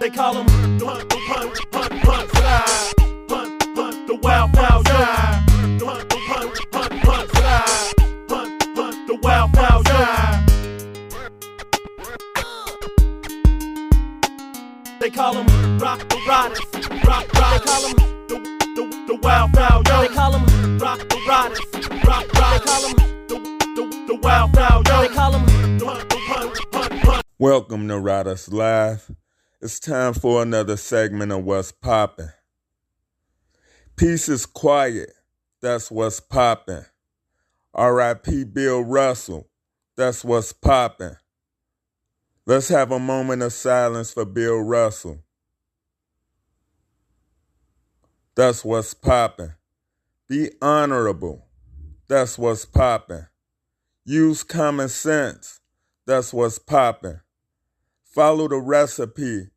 They call them punt, slide. Punt, the wild foul, yo. Punt, slide. Punt, the wild foul, yo. They call them rock the riders. They call them the wild foul, yo. They call them rock the riders. They call them the wild foul, yo. They call them punt. Welcome to Riders Live. It's time for another segment of What's Poppin'. Peace is quiet, that's what's poppin'. R.I.P. Bill Russell, that's what's poppin'. Let's have a moment of silence for Bill Russell. That's what's poppin'. Be honorable, that's what's poppin'. Use common sense, that's what's poppin'. Follow the recipe,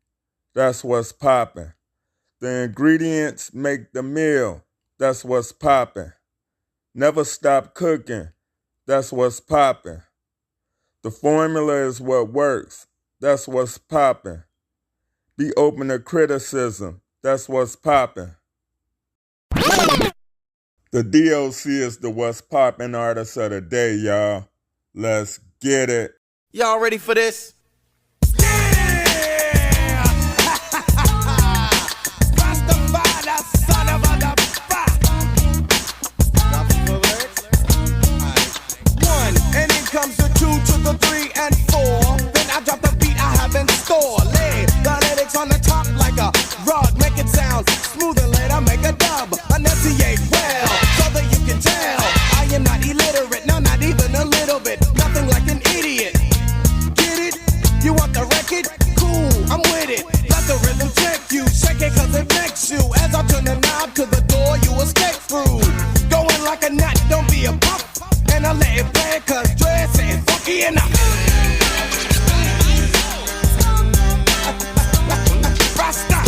that's what's poppin'. The ingredients make the meal, that's what's poppin'. Never stop cooking, that's what's poppin'. The formula is what works, that's what's poppin'. Be open to criticism, that's what's poppin'. The DOC is the What's Poppin' artist of the day, y'all. Let's get it. Y'all ready for this? Comes the 2 to the 3 and 4. Then I drop the beat I have in store. Lay the lyrics on the top like a rod. Make it sound smooth and later make a dub. Enunciate well so that you can tell I am not illiterate, no, not even a little bit. Nothing like an idiot. Get it? You want the record? Cool, I'm with it. Let the rhythm check you. Shake it cause it makes you. As I turn the knob to the door you escape through. Going like a nut, don't be a pup. And I let it play cause dress ain't funky enough. Rasta.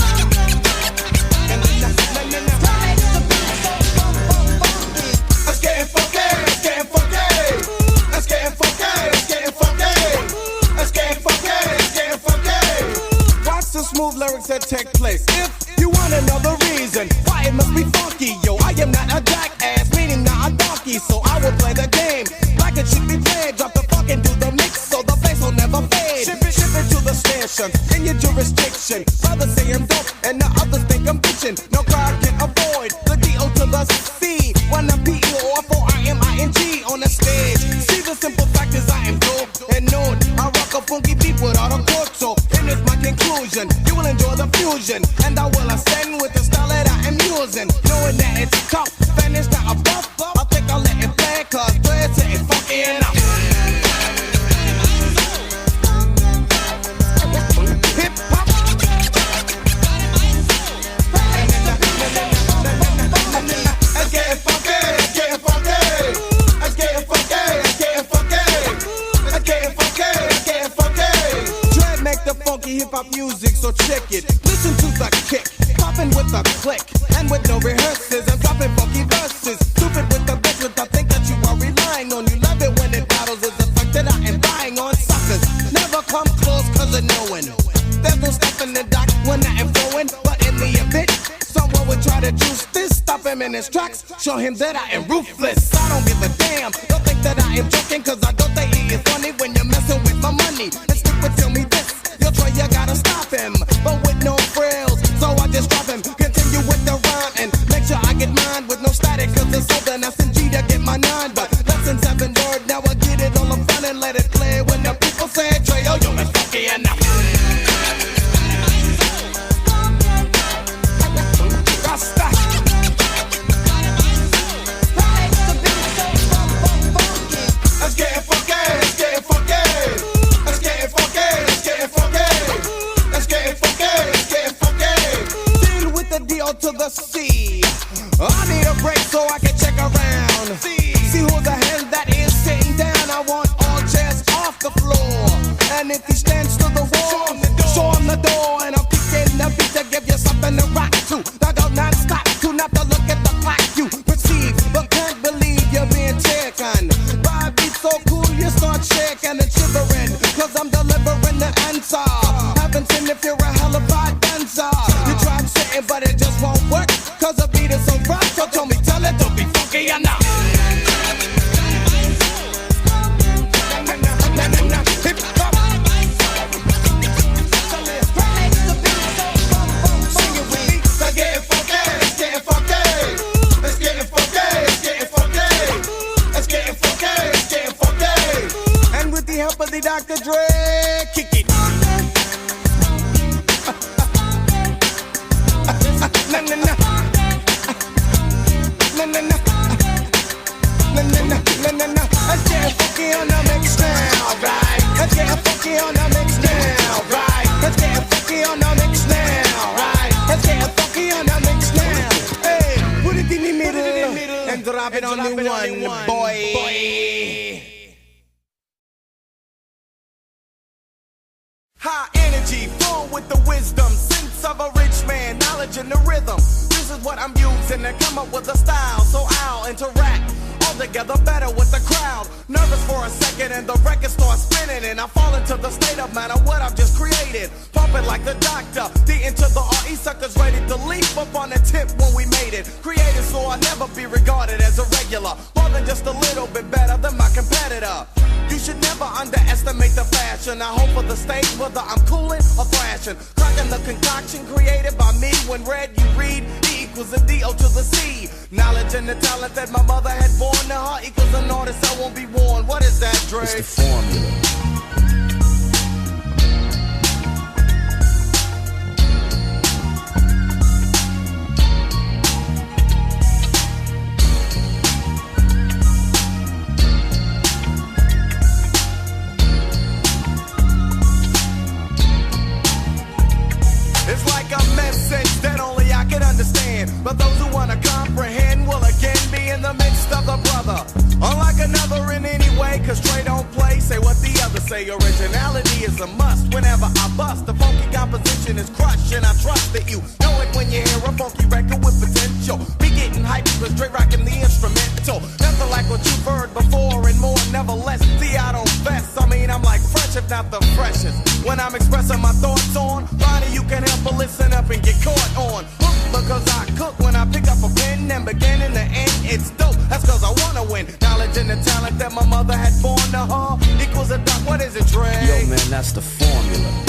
Let's get funky, let's get funky. Let's get funky, let's get funky. Let's get funky, let's get funky. Watch the smooth lyrics that take place. If you want another reason why it must be funky, yo, I am not a jackass, meaning not a donkey, so I will play the game like it should be played. Drop the funk and do the mix so the bass will never fade. Ship it to the station in your jurisdiction. Brothers say I'm dope and the others think I'm bitchin'. No crowd can avoid the D.O. to the C. When I'm P-E-O-F-O-I-M-I-N-G on the stage. See the simple fact is I am dope and known. I rock a funky beat without a chord, so and it's my conclusion. You will enjoy the fusion and I will ascend with the style that I am using. Knowing that it's tough and it's not a buff. I think I'll let it play cause dreads ain't funky enough. Hip hop. Let's get funky, let's get funky. Let's get funky, let's get funky. Let's get funky, let's get funky. Dread make the funky hip hop music, so check it. Listen to the kick, popping with a click. And with no rehearsals, I'm dropping funky verses. Stupid with the bitch with the think that you are relying on. You love it when it battles is the fact that I am dying on suckers. Never come close cause of knowing. There's no stopping the dock when I am flowing. But in the event, someone would try to juice this. Stop him in his tracks, show him that I am ruthless. I don't give a damn, don't think that I am joking. Cause I don't think he is funny when you're messing with my money. And stick with tell me this, you'll try, you gotta stop him. But with no frills, so I just drop him. Continue with the rhyme and make sure I get mine with no static. Cause it's southern S&G to get my 9. But lesson 7 word, now I get it all I'm fun and let it play. When the people say Trey, oh yo, it's funky enough. Rasta. Let's get funky, let's get funky. Let's get funky, let's get funky. Let's get funky, let's get funky. Deal with the D.O. to the C. I need a break so I can check around. See who the hell that is sitting down. I want all chairs off the floor. And if he stands to the wall, show him the door. And I'm kicking the beat to give you something to rock to. I go non-stop, to not to look at the clock. You perceive, but can't believe you're being taken by a beat so cool you start shaking and shivering. Cause I'm delivering the answer. Haven't seen if you're a hell of a of the Dr. Dre. Kick it. Na na na. Na na na. Na na na. Na na na. Let's get funky on the mix now, right? Let's get funky on the mix now, right? Let's get funky on the mix now, right? Let's get funky on the mix now. Hey, put it in the middle and drop it on the one, boy. High energy, full with the wisdom, sense of a rich man, knowledge in the rhythm. This is what I'm using to come up with a style, so I'll interact all together better with the crowd. Nervous for a second and the record starts spinning and I fall into the state of mind of what I've just created. Pumping like the doctor, D into the RE suckers ready to leap up on the tip when we made it. Created so I'll never be regarded as a regular, more than just a little bit better than my competitor. You should never underestimate the fashion. I hope for the stage whether I'm cooling or thrashing. Cracking the concoction created by me. When read you read, E equals a D-O to the C. Knowledge and the talent that my mother had born to her equals an artist I won't be warned. What is that, Dre? It's the formula. It's like a message that only I can understand. But those who wanna comprehend will again be in the midst of the brother. Unlike another in any way, cause Trey don't play. Say what the others say, originality is a must. Whenever I bust, the funky composition is crushed. And I trust that you know it when you hear a funky record with potential. Be getting hyped cause Dre rocking the instrumental. Nothing like what you've heard before and more, nevertheless. See, I don't fess, I mean I'm like fresh if not the freshest. When I'm expressing my thoughts on Ronnie, you can help but listen up and get caught on hook because I cook when I pick up a pen and begin in the end it's dope, that's cause I wanna win. Knowledge and the talent that my mother had born to her equals a dot, what is it, Dre? Yo man, that's the formula.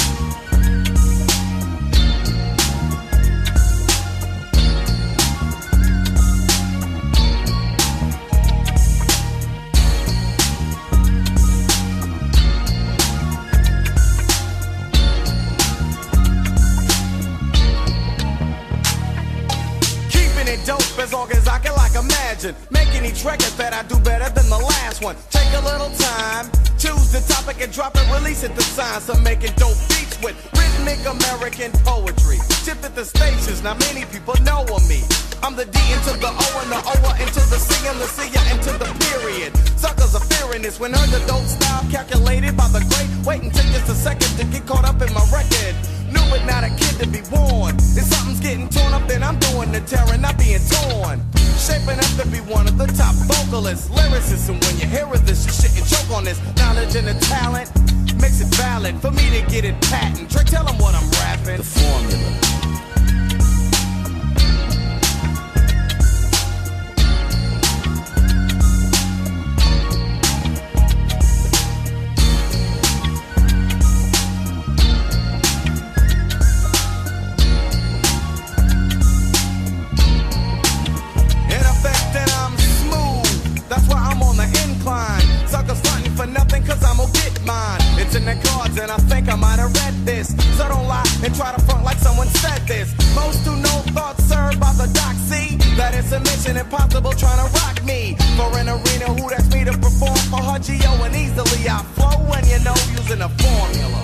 Dope as long as I can like imagine making each record that I do better than the last one. Take a little time, choose the topic and drop it, release it. The science of making dope beats with rhythmic American poetry. Tip at the stations, now many people know of me. I'm the D into the O and the O into the C and the C into the period. Suckers are fearing this when heard the dope style calculated by the great. Wait and take just a second to get caught up in my record. New but not a kid to be born. If something's getting torn up, then I'm doing the tearing, not being torn. Shaping up to be one of the top vocalists, lyricists, and when you hear of this, you shouldn't choke on this. Knowledge and the talent makes it valid for me to get it patent. Dre, tell them what I'm rapping. The formula. It's in the cards and I think I might have read this. So don't lie and try to front like someone said this. Most do no thoughts served by the doc. See that it's a mission impossible trying to rock me. For an arena who asks me to perform for her G.O. and easily I flow when you know using a formula.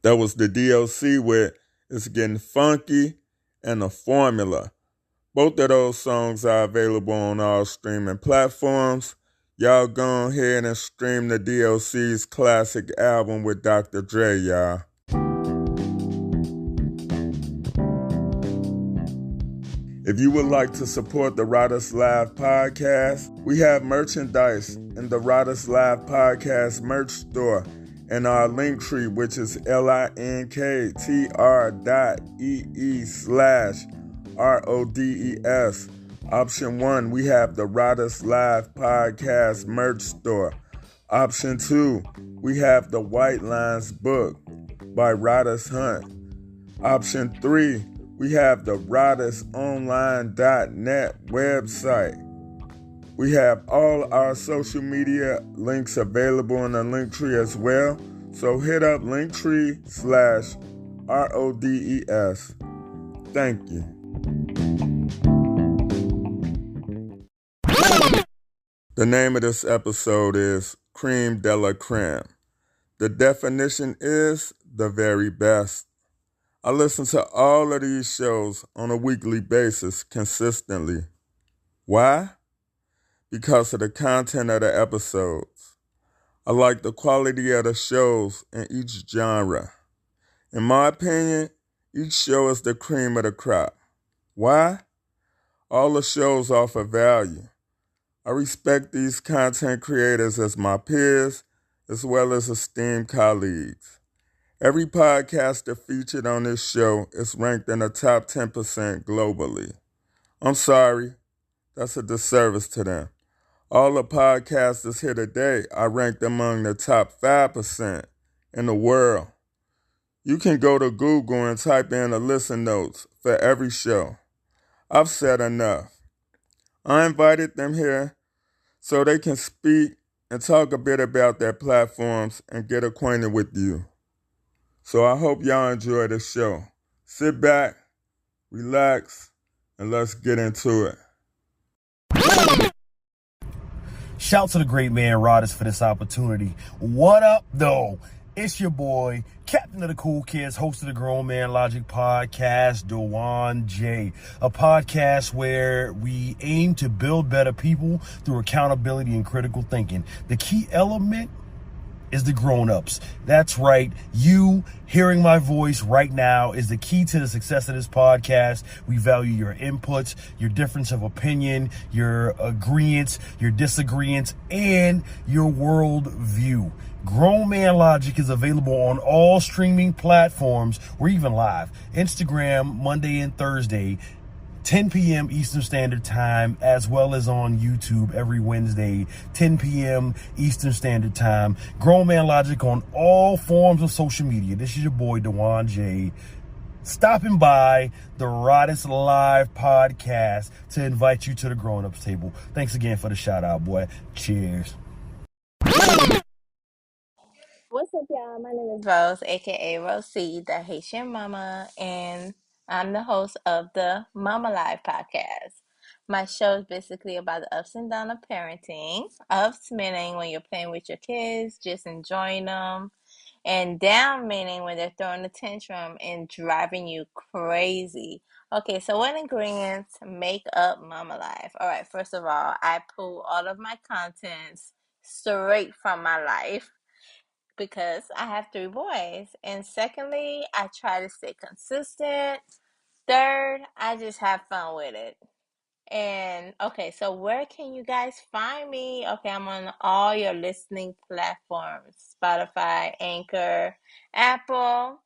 That was the DLC with It's Getting Funky and The Formula. Both of those songs are available on all streaming platforms. Y'all go ahead and stream the DLC's classic album with Dr. Dre, y'all. If you would like to support the Riders Live podcast, we have merchandise in the Riders Live podcast merch store and our link tree, which is linktr.ee/RODES. Option 1, we have the Riders Live podcast merch store. Option 2, we have the White Lines book by Riders Hunt. Option 3, we have the ridersonline.net website. We have all our social media links available in the link tree as well. So hit up linktree/RODES. Thank you. The name of this episode is Creme de la Creme. The definition is the very best. I listen to all of these shows on a weekly basis consistently. Why? Because of the content of the episodes. I like the quality of the shows in each genre. In my opinion, each show is the cream of the crop. Why? All the shows offer value. I respect these content creators as my peers, as well as esteemed colleagues. Every podcaster featured on this show is ranked in the top 10% globally. I'm sorry, that's a disservice to them. All the podcasters here today are ranked among the top 5% in the world. You can go to Google and type in the listen notes for every show. I've said enough. I invited them here so they can speak and talk a bit about their platforms and get acquainted with you. So I hope y'all enjoy the show. Sit back, relax, and let's get into it. Shout to the great man Rodders for this opportunity. What up, though? It's your boy, Captain of the Cool Kids, host of the Grown Man Logic podcast, Dewan J. A podcast where we aim to build better people through accountability and critical thinking. The key element is the grown-ups. That's right. You hearing my voice right now is the key to the success of this podcast. We value your inputs, your difference of opinion, your agreements, your disagreements, and your world view. Grown Man Logic is available on all streaming platforms. We're even live. Instagram, Monday and Thursday, 10 p.m. Eastern Standard Time, as well as on YouTube every Wednesday, 10 p.m. Eastern Standard Time. Grown Man Logic on all forms of social media. This is your boy, Dewan J, stopping by the Rodders Live podcast to invite you to the grown-ups table. Thanks again for the shout-out, boy. Cheers. What's up, y'all? My name is Rose, aka Rosie, the Haitian Mama, and I'm the host of the Mama Live podcast. My show is basically about the ups and downs of parenting, ups meaning when you're playing with your kids, just enjoying them, and down meaning when they're throwing a tantrum and driving you crazy. Okay, so what ingredients make up Mama Life? All right, first of all, I pull all of my contents straight from my life, because I have 3 boys. And secondly, I try to stay consistent. Third, I just have fun with it. And okay, so where can you guys find me? Okay, I'm on all your listening platforms: Spotify, Anchor, Apple.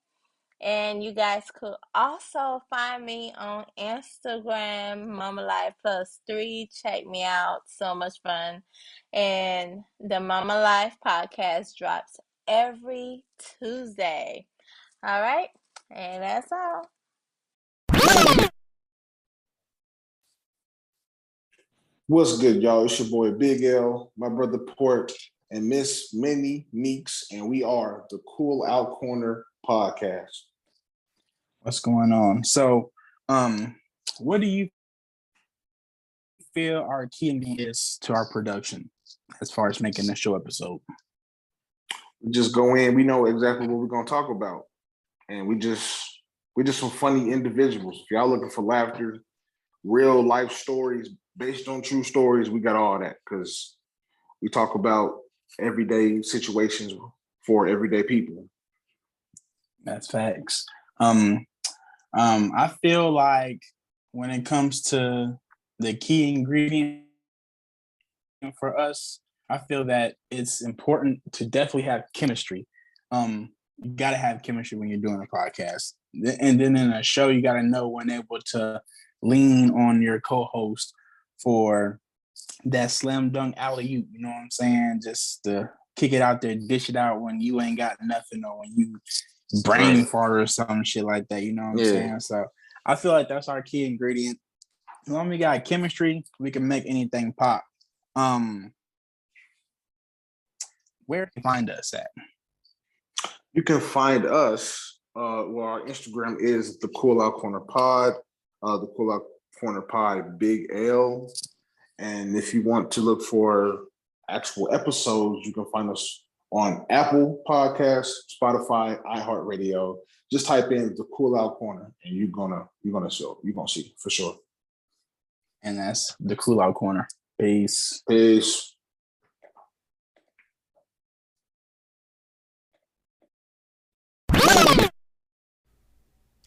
And you guys could also find me on Instagram, Mama Life Plus 3. Check me out. So much fun. And the Mama Life podcast drops every Tuesday. All right. And that's all. What's good, y'all? It's your boy Big L, my brother Port, and Miss Minnie Meeks, and we are the Cool Out Corner podcast. What's going on? So, what do you feel our key ingredient is to our production as far as making this show episode? We just go in, we know exactly what we're gonna talk about, and we're just some funny individuals. If y'all looking for laughter, real life stories based on true stories, we got all that, because we talk about everyday situations for everyday people. That's facts. I feel like when it comes to the key ingredient for us, I feel that it's important to definitely have chemistry. You got to have chemistry when you're doing a podcast, and then in a show, you got to know when able to lean on your co-host for that slam dunk alley oop. You know what I'm saying? Just to kick it out there, dish it out when you ain't got nothing, or when you brain fart or some shit like that. You know what I'm saying? So I feel like that's our key ingredient. When we got chemistry, we can make anything pop. Where can you find us at? You can find us. Well, our Instagram is the Cool Out Corner Pod. The Cool Out Corner Pod, Big L. And if you want to look for actual episodes, you can find us on Apple Podcasts, Spotify, iHeartRadio. Just type in the Cool Out Corner, and you're gonna see for sure. And that's the Cool Out Corner. Peace. Peace.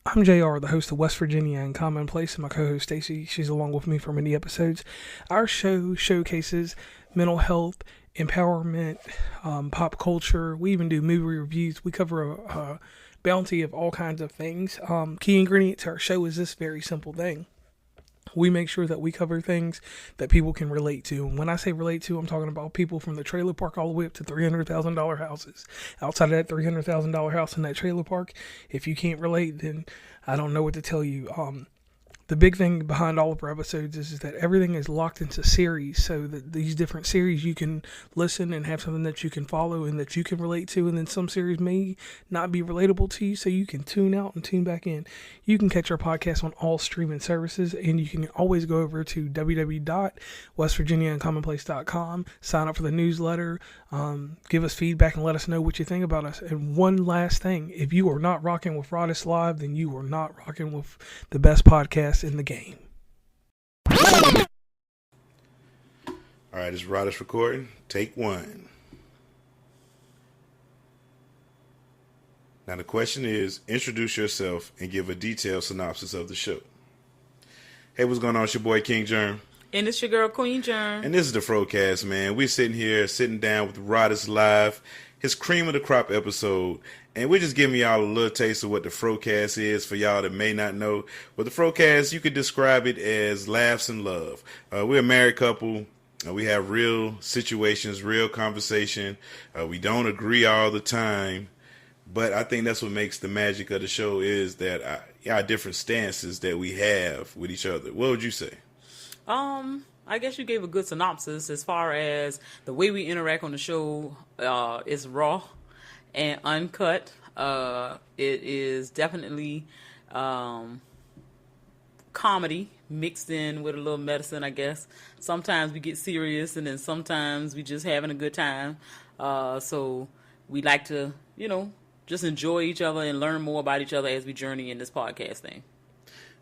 I'm JR, the host of West Virginia and Commonplace, and my co-host Stacy. She's along with me for many episodes. Our show showcases mental health, empowerment, pop culture. We even do movie reviews. We cover a bounty of all kinds of things. Key ingredient to our show is this very simple thing. We make sure that we cover things that people can relate to. And when I say relate to, I'm talking about people from the trailer park all the way up to $300,000 houses. Outside of that $300,000 house in that trailer park, if you can't relate, then I don't know what to tell you. The big thing behind all of our episodes is that everything is locked into series, so that these different series you can listen and have something that you can follow and that you can relate to, and then some series may not be relatable to you, so you can tune out and tune back in. You can catch our podcast on all streaming services, and you can always go over to www.westvirginiaandcommonplace.com, sign up for the newsletter, give us feedback and let us know what you think about us. And one last thing, if you are not rocking with Rodis Live, then you are not rocking with the best podcast in the game. All right, it's Rodis recording. Take one. Now the question is, introduce yourself and give a detailed synopsis of the show. Hey, what's going on? It's your boy King Germ. And it's your girl Queen Germ. And this is the Frocast, man. We're sitting down with Rodis Live, his cream of the crop episode. And we're just giving y'all a little taste of what the Frocast is for y'all that may not know. But the Frocast, you could describe it as laughs and love. We're a married couple. We have real situations, real conversation. We don't agree all the time. But I think that's what makes the magic of the show is that our different stances that we have with each other. What would you say? I guess you gave a good synopsis as far as the way we interact on the show is raw and uncut. It is definitely comedy mixed in with a little medicine, I guess. Sometimes we get serious, and then sometimes we just having a good time. So we like to, just enjoy each other and learn more about each other as we journey in this podcast thing.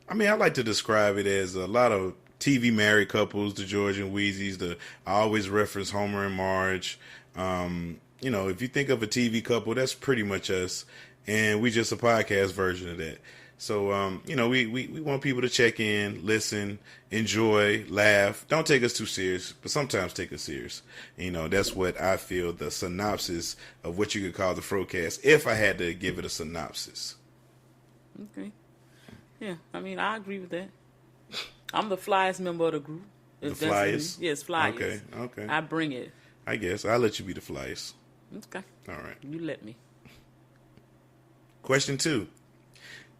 I mean, I like to describe it as a lot of TV married couples, the George and Wheezies. I always reference Homer and Marge. If you think of a TV couple, that's pretty much us, and we just a podcast version of that. So, we want people to check in, listen, enjoy, laugh. Don't take us too serious, but sometimes take us serious. That's what I feel the synopsis of what you could call the Frocast, if I had to give it a synopsis. Okay. Yeah, I agree with that. I'm the flyest member of the group. The flyest? Yes, flyest. Okay. I bring it. I guess. I'll let you be the flyest. Okay. All right. You let me. Question 2.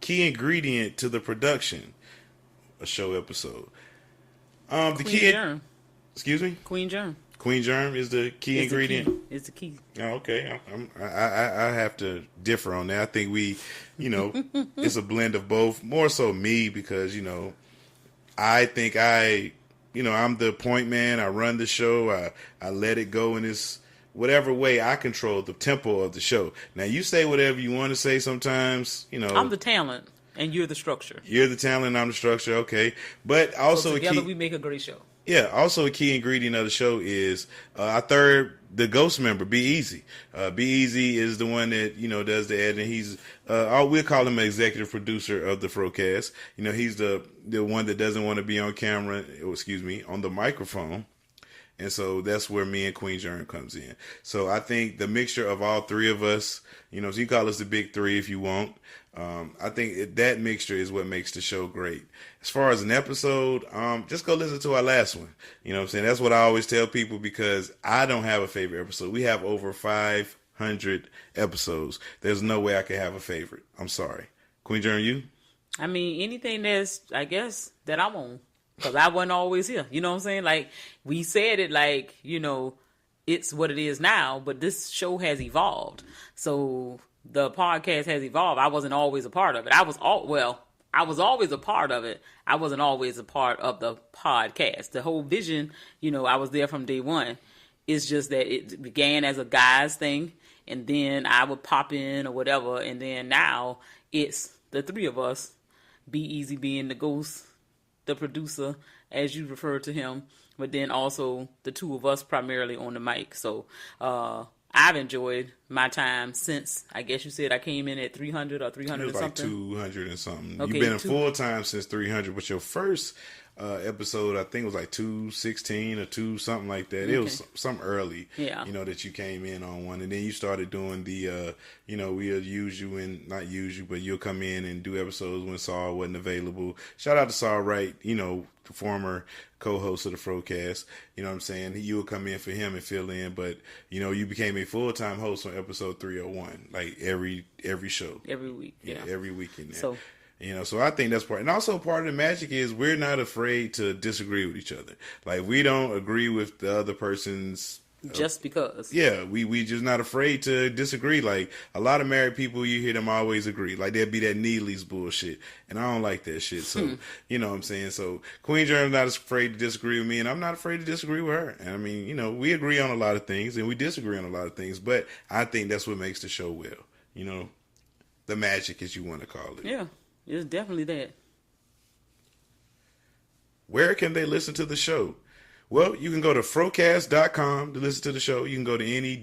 Key ingredient to the production, a show episode. Germ. Excuse me? Queen Germ. Queen Germ is the key ingredient? It's the key. Oh, okay. I have to differ on that. I think it's a blend of both. More so me because, I think I'm the point man. I run the show. I let it go in this whatever way. I control the tempo of the show. Now you say whatever you want to say. Sometimes I'm the talent and you're the structure. You're the talent. I'm the structure. Okay, but also together we make a great show. Yeah, also a key ingredient of the show is our third, the ghost member, Be Easy. Be Easy is the one that, does the editing. He's, we'll call him an executive producer of the Frocast. He's the one that doesn't want to be on camera, on the microphone. And so that's where me and Queen Germ comes in. So I think the mixture of all three of us, so you call us the big three if you want. I think that mixture is what makes the show great. As far as an episode, just go listen to our last one. You know what I'm saying? That's what I always tell people because I don't have a favorite episode. We have over 500 episodes. There's no way I can have a favorite. I'm sorry. Queen Germ, you? I mean, anything that's, I guess, that I'm on. Because I wasn't always here. You know what I'm saying? Like, we said it like, it's what it is now, but this show has evolved. So the podcast has evolved. I wasn't always a part of it. I was always a part of it. I wasn't always a part of the podcast. The whole vision, I was there from day one. It's just that it began as a guys thing, and then I would pop in or whatever, and then now it's the three of us, Be Easy being the ghost, the producer, as you referred to him, but then also the two of us primarily on the mic. So I've enjoyed my time since, I guess you said I came in at 300 or 300 and something. 200 and something. Okay, You've been a full time since 300, but your first episode, I think it was like 216 or 2 something like that. Okay. It was some early, that you came in on one, and then you started doing the, we'll use you and not use you, but you'll come in and do episodes when Saul wasn't available. Shout out to Saul Wright, the former co-host of the Frocast. You know what I'm saying? You would come in for him and fill in, but you became a full-time host on episode 301, like every show, every week, every week in there. So. So I think that's part. And also part of the magic is we're not afraid to disagree with each other. Like, we don't agree with the other person's... just because. Yeah, we just not afraid to disagree. Like, a lot of married people, you hear them always agree. Like, there'd be that Neely's bullshit. And I don't like that shit. So, you know what I'm saying? So, Queen Germ's not afraid to disagree with me, and I'm not afraid to disagree with her. And I mean, we agree on a lot of things, and we disagree on a lot of things. But I think that's what makes the show well. The magic, as you want to call it. Yeah. It's definitely that. Where can they listen to the show? Well, you can go to frocast.com to listen to the show. You can go to any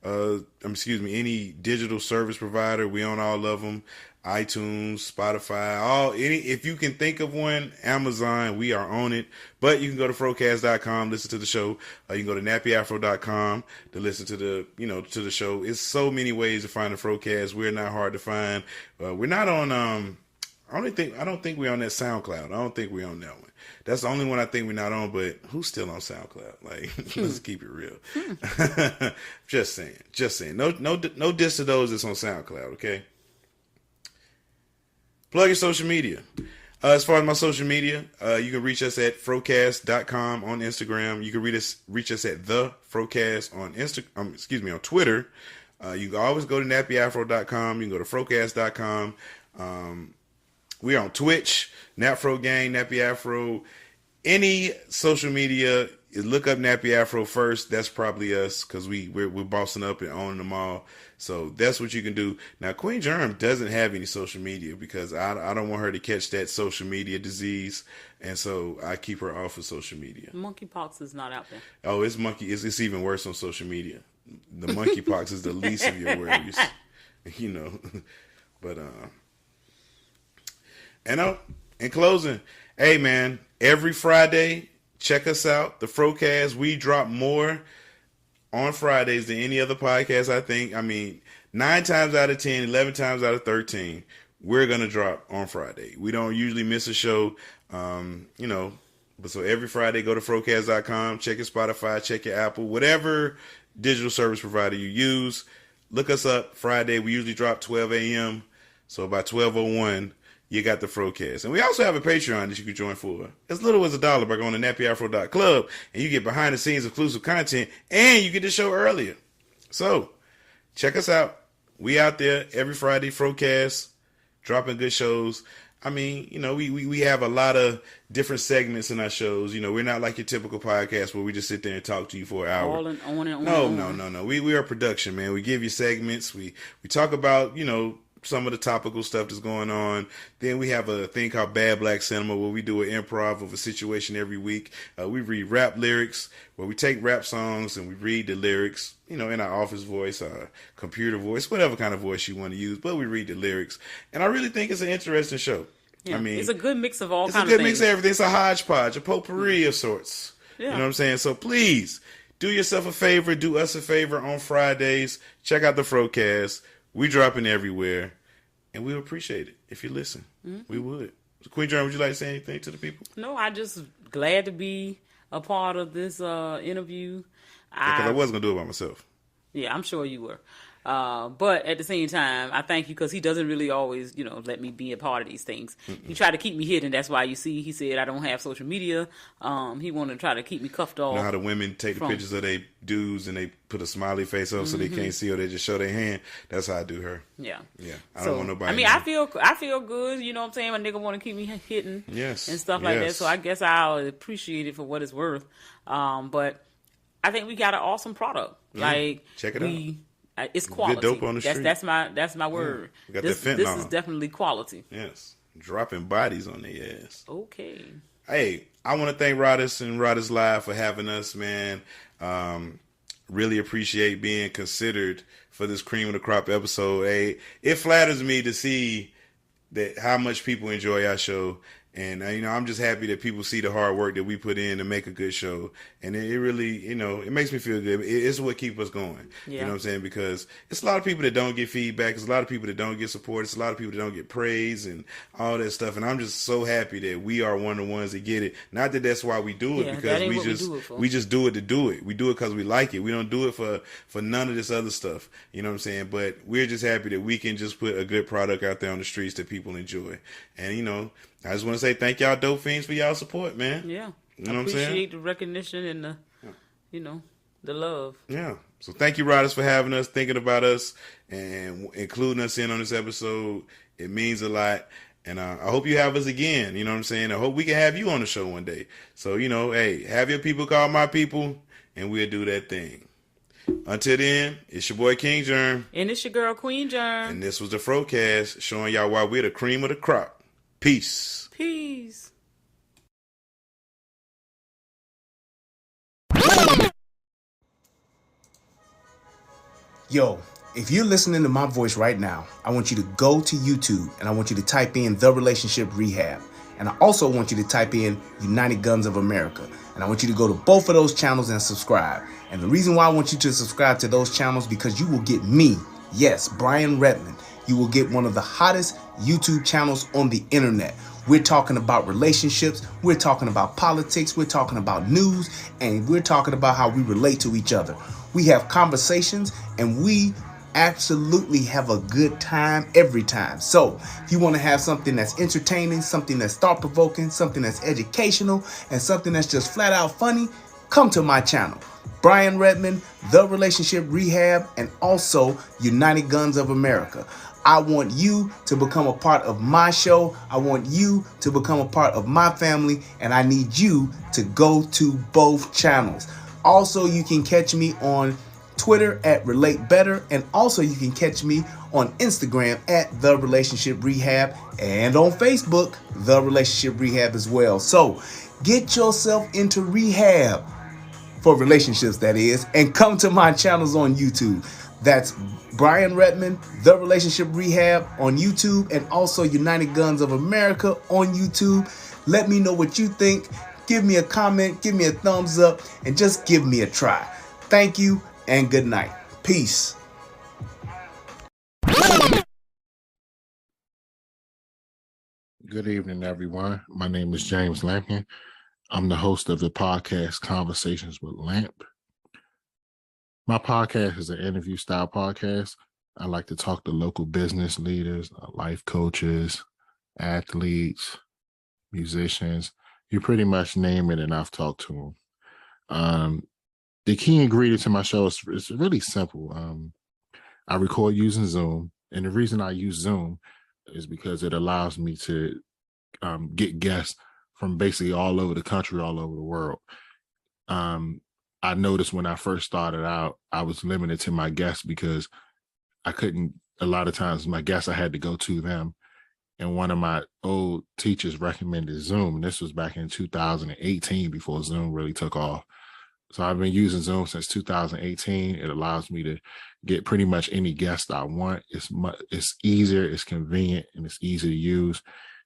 any digital service provider. We own all of them. iTunes, Spotify, if you can think of one, Amazon, we are on it. But you can go to frocast.com, listen to the show. You can go to nappyafro.com to listen to to the show. It's so many ways to find the Frocast. We're not hard to find. We're not on I don't think we're on that SoundCloud. I don't think we're on that one. That's the only one I think we're not on, but who's still on SoundCloud? Like, let's keep it real. Just saying. No diss to those that's on SoundCloud, okay? Plug your social media. As far as my social media, you can reach us at frocast.com on Instagram. You can reach us at the Frocast on on Twitter. You can always go to nappyafro.com. You can go to frocast.com. We're on Twitch, Napfro Gang, Nappy Afro. Any social media, look up Nappy Afro first. That's probably us because we're bossing up and owning them all. So that's what you can do. Now, Queen Germ doesn't have any social media because I don't want her to catch that social media disease. And so I keep her off of social media. Monkeypox is not out there. Oh, it's even worse on social media. The monkeypox is the least of your worries. But, and in closing, hey man, every Friday, check us out. The Frocast, we drop more on Fridays than any other podcast, I think. 9 times out of 10, 11 times out of 13, we're going to drop on Friday. We don't usually miss a show, but so every Friday, go to frocast.com, check your Spotify, check your Apple, whatever digital service provider you use. Look us up Friday. We usually drop 12 a.m. So by 12:01, you got the Frocast. And we also have a Patreon that you can join for as little as $1 by going to nappyafro.club, and you get behind the scenes exclusive content, and you get the show earlier. So check us out. We out there every Friday, Frocast, dropping good shows. We have a lot of different segments in our shows. We're not like your typical podcast where we just sit there and talk to you for an hour. All and on and on. No. We are production, man. We give you segments. We talk about, some of the topical stuff that's going on. Then we have a thing called Bad Black Cinema where we do an improv of a situation every week. We read rap lyrics where we take rap songs and we read the lyrics, in our office voice, our computer voice, whatever kind of voice you want to use, but we read the lyrics. And I really think it's an interesting show. Yeah. I mean, it's a good mix of all kinds of things. It's a good mix of everything. It's a hodgepodge, a potpourri of sorts. Yeah. You know what I'm saying? So please, do yourself a favor, do us a favor on Fridays. Check out the Frocast. We dropping everywhere, and we would appreciate it if you listen. Mm-hmm. We would. Queen John, would you like to say anything to the people? No, I just glad to be a part of this interview. Because I wasn't going to do it by myself. Yeah, I'm sure you were. But at the same time, I thank you because he doesn't really always, let me be a part of these things. Mm-mm. He tried to keep me hidden. That's why you see, he said I don't have social media. He wanted to try to keep me cuffed off. You know how the women take the pictures of their dudes and they put a smiley face up so they can't see or they just show their hand. That's how I do her. Yeah. Yeah. I don't want nobody. I mean, I feel good. You know what I'm saying? My nigga want to keep me hidden. Yes. And stuff like that. So I guess I'll appreciate it for what it's worth. But I think we got an awesome product. Yeah. Like, check it out. It's quality. Good dope on the street. That's my word. We got this is definitely quality. Yes. Dropping bodies on their ass. Okay. Hey, I want to thank Rodis and Rodis Live for having us, man. Really appreciate being considered for this Cream of the Crop episode. Hey, it flatters me to see that how much people enjoy our show. And, I'm just happy that people see the hard work that we put in to make a good show. And it really, it makes me feel good. It's what keeps us going. Yeah. You know what I'm saying? Because it's a lot of people that don't get feedback. It's a lot of people that don't get support. It's a lot of people that don't get praise and all that stuff. And I'm just so happy that we are one of the ones that get it. Not that that's why we do it, because we just do it to do it. We do it because we like it. We don't do it for none of this other stuff. You know what I'm saying? But we're just happy that we can just put a good product out there on the streets that people enjoy. And, I just want to say thank y'all dope fiends for y'all support, man. Yeah. You know what I'm saying? Appreciate the recognition and the love. Yeah. So thank you, Rodis, for having us, thinking about us, and including us in on this episode. It means a lot. And I hope you have us again. You know what I'm saying? I hope we can have you on the show one day. So, hey, have your people call my people, and we'll do that thing. Until then, it's your boy King Germ. And it's your girl Queen Germ. And this was the Frocast, showing y'all why we're the cream of the crop. Peace. Peace. Yo, if you're listening to my voice right now, I want you to go to YouTube and I want you to type in The Relationship Rehab. And I also want you to type in United Guns of America. And I want you to go to both of those channels and subscribe. And the reason why I want you to subscribe to those channels, because you will get me, yes, Brian Redmond. You will get one of the hottest YouTube channels on the internet. We're talking about relationships, we're talking about politics, we're talking about news, and we're talking about how we relate to each other. We have conversations, and we absolutely have a good time every time. So if you want to have something that's entertaining, something that's thought-provoking, something that's educational, and something that's just flat out funny, come to my channel. Brian Redmond, The Relationship Rehab, and also United Guns of America. I want you to become a part of my show. I want you to become a part of my family, and I need you to go to both channels. Also, you can catch me on Twitter at Relate Better, and also you can catch me on Instagram at The Relationship Rehab, and on Facebook, The Relationship Rehab as well. So get yourself into rehab, for relationships that is, and come to my channels on YouTube. That's Brian Redmond, The Relationship Rehab on YouTube, and also United Guns of America on YouTube. Let me know what you think. Give me a comment, give me a thumbs up, and just give me a try. Thank you, and good night. Peace. Good evening, everyone. My name is James Lampkin. I'm the host of the podcast Conversations with Lamp. My podcast is an interview style podcast. I like to talk to local business leaders, life coaches, athletes, musicians. You pretty much name it, and I've talked to them. The key ingredient to my show is really simple. I record using Zoom, and the reason I use Zoom is because it allows me to get guests from basically all over the country, all over the world. I noticed when I first started out, I was limited to my guests because I couldn't a lot of times my guests, I had to go to them. And one of my old teachers recommended Zoom. And this was back in 2018 before Zoom really took off. So I've been using Zoom since 2018. It allows me to get pretty much any guest I want. It's easier, it's convenient, and it's easy to use.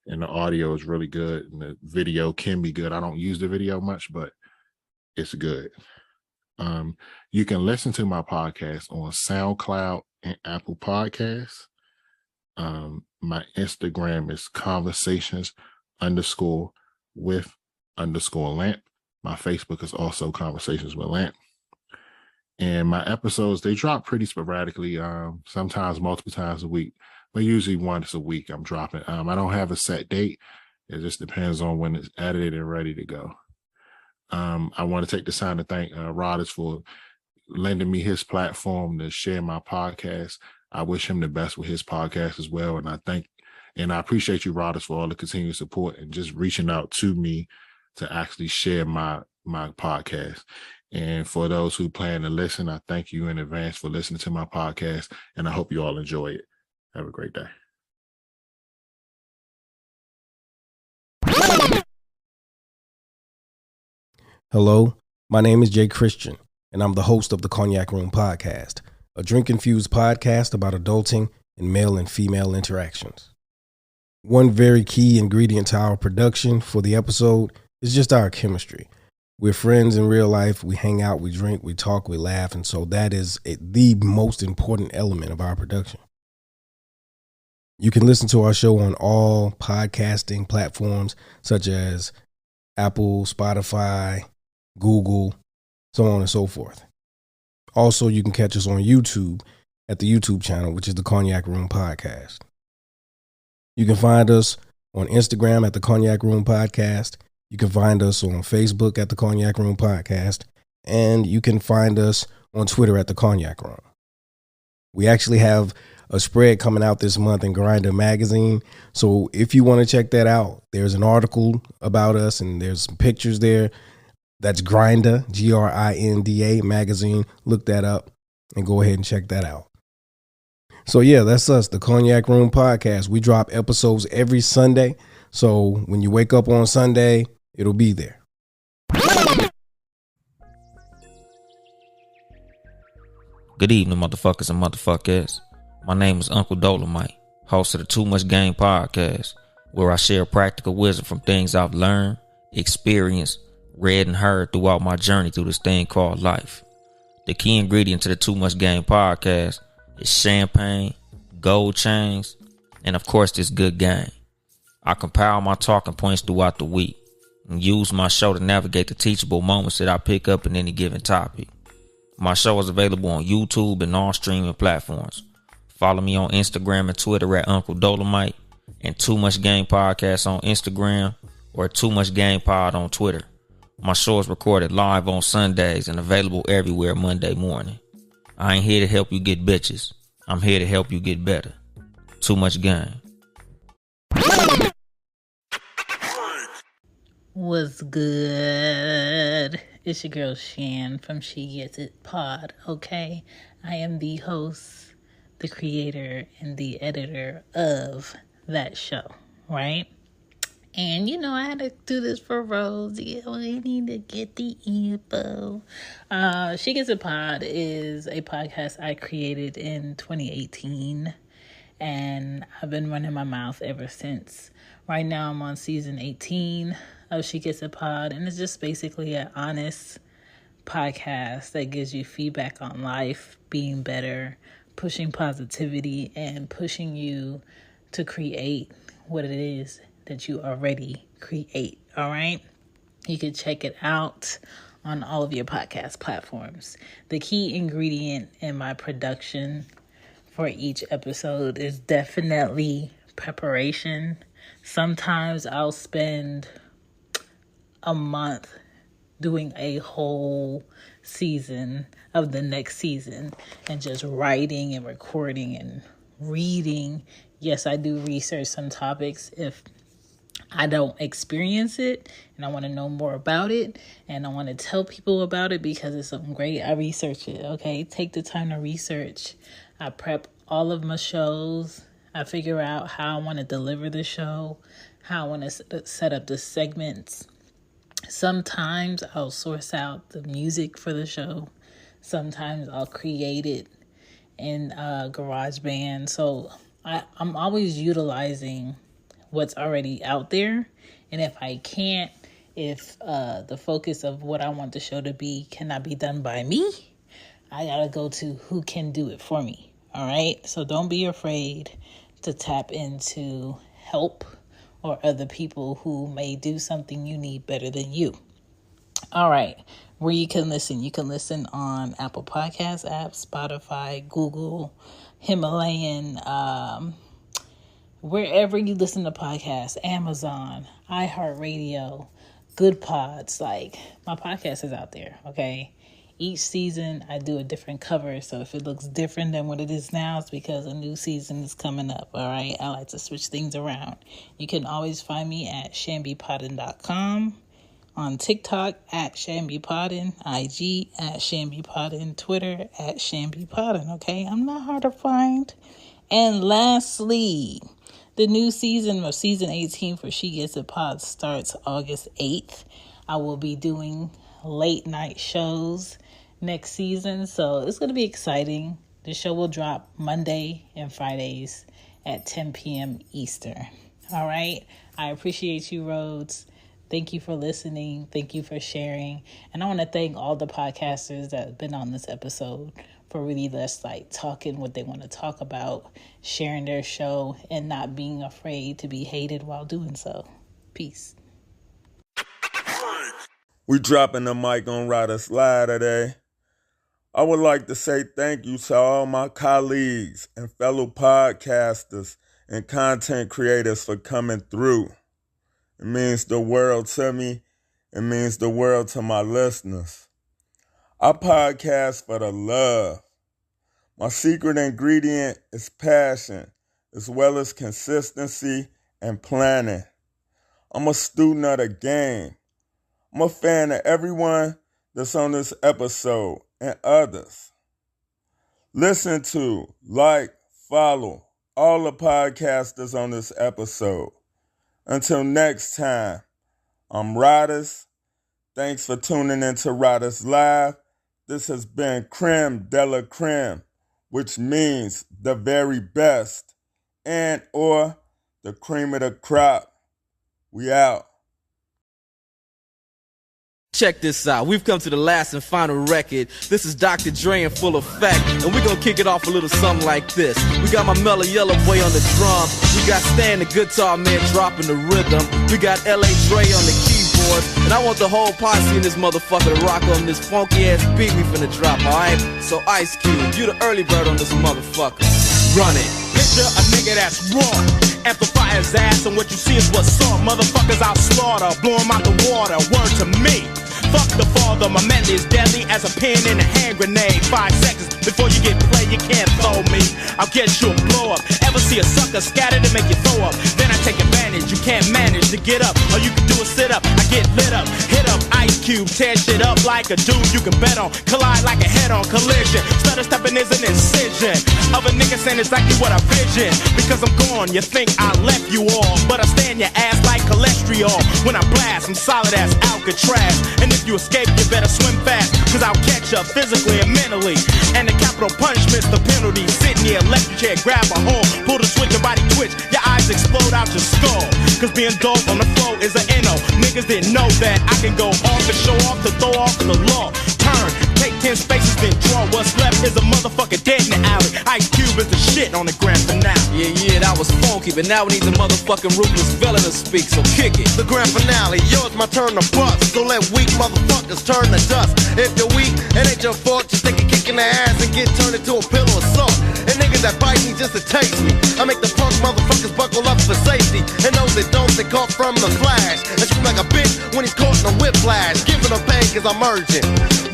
And the audio is really good, and the video can be good. I don't use the video much, but it's good. You can listen to my podcast on SoundCloud and Apple Podcasts. My Instagram is conversations_with_lamp. My Facebook is also Conversations with Lamp. And my episodes, they drop pretty sporadically, sometimes multiple times a week, but usually once a week I'm dropping. I don't have a set date. It just depends on when it's edited and ready to go. I want to take this time to thank Rodders for lending me his platform to share my podcast. I wish him the best with his podcast as well. And I appreciate you, Rodders, for all the continued support and just reaching out to me to actually share my podcast. And for those who plan to listen, I thank you in advance for listening to my podcast, and I hope you all enjoy it. Have a great day. Hello, my name is Jay Christian, and I'm the host of the Cognac Room Podcast, a drink-infused podcast about adulting and male and female interactions. One very key ingredient to our production for the episode is just our chemistry. We're friends in real life. We hang out, we drink, we talk, we laugh. And so that is the most important element of our production. You can listen to our show on all podcasting platforms such as Apple, Spotify, Google, so on and so forth. Also, you can catch us on YouTube at the YouTube channel, which is the Cognac Room Podcast. You can find us on Instagram at the Cognac Room Podcast. You can find us on Facebook at the Cognac Room Podcast, and you can find us on Twitter at the Cognac Room. We actually have a spread coming out this month in Grindr magazine. So if you want to check that out, there's an article about us and there's some pictures there. That's Grindr, Grinda magazine. Look that up and go ahead and check that out. So yeah, that's us, the Cognac Room Podcast. We drop episodes every Sunday. So when you wake up on Sunday, it'll be there. Good evening, motherfuckers and motherfuckers. My name is Uncle Dolomite, host of the Too Much Game podcast, where I share practical wisdom from things I've learned, experienced, read, and heard throughout my journey through this thing called life. The key ingredient to the Too Much Game podcast is champagne, gold chains, and of course this good game. I compile my talking points throughout the week and use my show to navigate the teachable moments that I pick up in any given topic. My show is available on YouTube and all streaming platforms. Follow me on Instagram and Twitter at Uncle Dolomite and Too Much Game Podcast on Instagram or Too Much Game Pod on Twitter. My show is recorded live on Sundays and available everywhere Monday morning. I ain't here to help you get bitches. I'm here to help you get better. Too Much Game. What's good? It's your girl Shan from She Gets It Pod, okay? I am the host, the creator, and the editor of that show, right? And, you know, I had to do this for Rose. Yeah, we need to get the info. She Gets It Pod is a podcast I created in 2018. And I've been running my mouth ever since. Right now I'm on season 18 of She Gets It Pod. And it's just basically an honest podcast that gives you feedback on life, being better, pushing positivity, and pushing you to create what it is that you already create. All right. You can check it out on all of your podcast platforms. The key ingredient in my production for each episode is definitely preparation. Sometimes I'll spend a month doing a whole season of the next season and just writing and recording and reading. Yes, I do research some topics if I don't experience it and I want to know more about it and I want to tell people about it because it's something great. I research it, okay? Take the time to research. I prep all of my shows. I figure out how I want to deliver the show, how I want to set up the segments. Sometimes I'll source out the music for the show. Sometimes I'll create it in GarageBand. So I'm always utilizing what's already out there. And if I can't, if the focus of what I want the show to be cannot be done by me, I gotta go to who can do it for me. All right. So don't be afraid to tap into help or other people who may do something you need better than you. All right. Where you can listen on Apple Podcasts app, Spotify, Google, Himalayan, wherever you listen to podcasts, Amazon, iHeartRadio, Good Pods. Like, my podcast is out there, okay? Each season, I do a different cover, so if it looks different than what it is now, it's because a new season is coming up, all right? I like to switch things around. You can always find me at shambypodden.com, on TikTok at shambypodden, IG at shambypodden, Twitter at shambypodden, okay? I'm not hard to find. And lastly, the new season of season 18 for She Gets It Pod starts August 8th. I will be doing late night shows next season, so it's going to be exciting. The show will drop Monday and Fridays at 10 p.m. Eastern. All right. I appreciate you, Rhodes. Thank you for listening. Thank you for sharing. And I want to thank all the podcasters that have been on this episode for really just like talking what they want to talk about, sharing their show, and not being afraid to be hated while doing so. Peace. We dropping the mic on Rider Slide today. I would like to say thank you to all my colleagues and fellow podcasters and content creators for coming through. It means the world to me. It means the world to my listeners. I podcast for the love. My secret ingredient is passion, as well as consistency and planning. I'm a student of the game. I'm a fan of everyone that's on this episode and others. Listen to, like, follow all the podcasters on this episode. Until next time, I'm Riders. Thanks for tuning into Riders Live. This has been Creme de la Creme, which means the very best and or the cream of the crop. We out. Check this out, we've come to the last and final record. This is Dr. Dre in full effect, and we're gonna kick it off a little something like this. We got my mellow yellow boy on the drum, we got Stan the guitar man dropping the rhythm, we got L.A. Dre on the keyboards, and I want the whole posse in this motherfucker to rock on this funky ass beat we finna drop, alright? So Ice Cube, you the early bird on this motherfucker. Run it. Picture a nigga that's raw, amplify his ass, and what you see is what's up. Motherfuckers I'll slaughter, blow him out the water, word to me. Fuck the father, my melody is deadly as a pin in a hand grenade. 5 seconds before you get played, you can't throw me. I'll get you a blow up. Ever see a sucker scattered and make you throw up? Then I take advantage, you can't manage to get up. All you can do is sit up, I get lit up. Hit up Ice Cube, tear shit up like a dude you can bet on. Collide like a head-on collision. Stutter stepping is an incision of a nigga saying exactly what I vision. Because I'm gone, you think I left you all, but I stand your ass like cholesterol. When I blast, I'm solid as Alcatraz. And if you escape, you better swim fast, cause I'll catch up physically and mentally. And the capital punishment's the penalty. Sit in the electric chair, grab a hold, pull the switch, your body twitch, your eyes explode out your skull. Cause being dope on the flow is an NO. Niggas didn't know that I can go off and show off to throw off the law. Turn, take 10 spaces, then draw. What's left is a motherfucker dead in the alley. Ice Cube is the shit on the grand finale. Yeah, that was funky, but now we need the motherfucking ruthless villain to speak, so kick it. The grand finale, yours my turn to bust. So let weak motherfuckers turn to dust. If you're weak, it ain't your fault. Just take a kick in the ass and get turned into a pillow of salt. And niggas that bite me just to taste me, I make the punk motherfuckers buckle up for safety. And those that don't, they caught from the flash. And scream like a bitch when he's caught in a whiplash. Giving them pain cause I'm urgent.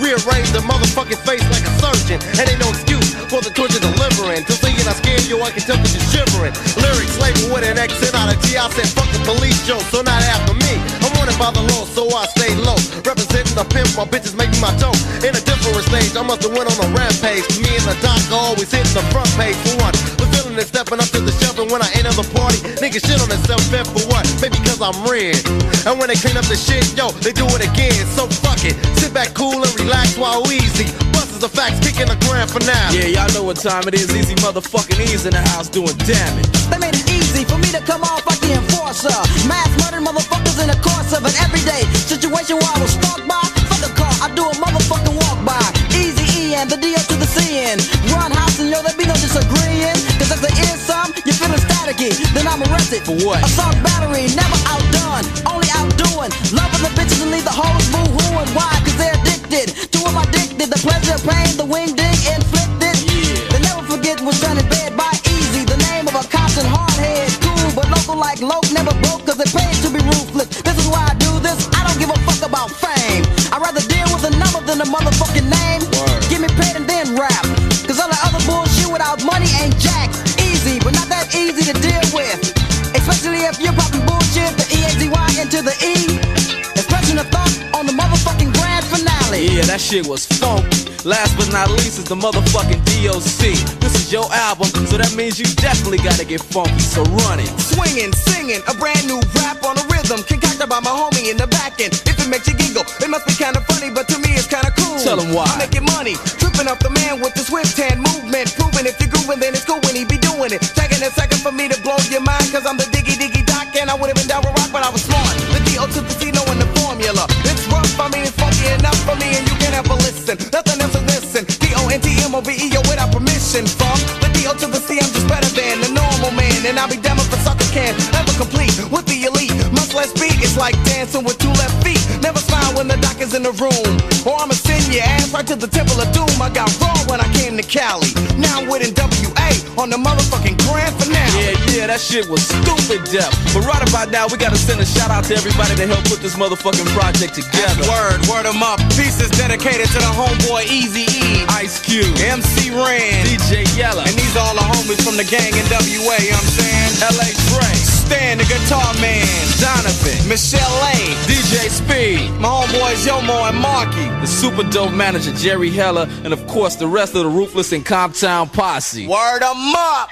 Rearrange the motherfucking face like a surgeon. And ain't no excuse for the torture delivering. Till thinking I scared you, I can tell cause you're shivering. Lyrics labeled with an accent out of G. I said fuck the police joke, so not after me. I'm wanted by the law, so I stay low. Representing the I pimp my bitches make me my dope. In a different stage, I must have went on a rampage. Me and the doc always hitting the front page for one. The feeling is stepping up to the shelf, and when I enter the party, niggas shit on themselves bent for what? Maybe cause I'm red. And when they clean up the shit, yo, they do it again. So fuck it, sit back cool and relax while easy. Busters the facts, kicking the grand finale. Yeah, y'all know what time it is. Easy motherfucking E's in the house doing damage. They made it easy for me to come off like the enforcer. Mass murdered motherfuckers in the course of an everyday situation where I was stalked by. Fuck a car, I do a motherfucking walk by. Easy E and the D up to the C N. Run house and yo, there be no disagreeing. Cause if there is some, you're feeling staticky. Then I'm arrested. For what? Assault battery, never outdone. Only outdoing. Loving the bitches and leave the hoes boo-hooing. Why? Cause they're addicted to what I'm addicted. The pleasure, pain, the wing ding inflicted. They never forget what's done in bed by Easy. The name of a constant hardhead. Cool, but local like Loke never broke. Cause it pays to be ruthless. This is why I do this. I don't give a fuck about fame. I'd rather deal with a number than a motherfucking name. Word. Give me paid and then rap. Cause all the other bullshit without money ain't jack. Easy, but not that easy to deal with. Especially if you're popping bullshit, the E-A-Z-Y into the E. Expressing a thought on the motherfucking grand finale. Yeah, that shit was funk. Last but not least is the motherfucking DOC. This is your album, so that means you definitely gotta get funky, so run it. Swinging, singing, a brand new rap on a rhythm concocted by my homie in the back end. If it makes you giggle, it must be kinda funny, but to me it's kinda cool. Tell 'em why. I'm making money, tripping up the man with the swift hand movement. Proving if you're grooving, then it's cool when he be doing it. Taking a second for me to blow your mind, cause I'm the diggy doc, and I would've been down with rock, but I was smart. The D.O. to the C, knowing the formula. It's rough, I mean it's funky enough for me, and you can never listen. Nothing else to listen. D-O-N-T-M-O-V-E, yo, without permission, funk. The D.O. to the C, I'm just better than the normal man, and I'll be damned if a sucker can ever complete with the elite. Much less beat, it's like dancing with two left feet. Never smile when the doc is in the room, or I'ma send your ass right to the Temple of Doom. I got raw when I came to Cali. Now I'm with NWA on the motherfucking grand finale. Yeah, that shit was stupid deaf. But right about now, we gotta send a shout out to everybody that helped put this motherfucking project together. Word em up. Pieces dedicated to the homeboy Easy E, Ice Cube, MC Ren, DJ Yella, and these all the homies from the gang in WA, you know what I'm saying? LA Dre, Stan the Guitar Man, Donovan, Michelle A, DJ Speed, my homeboys Yomo and Marky, the super dope manager Jerry Heller, and of course the rest of the Ruthless and Comptown posse. Word em up.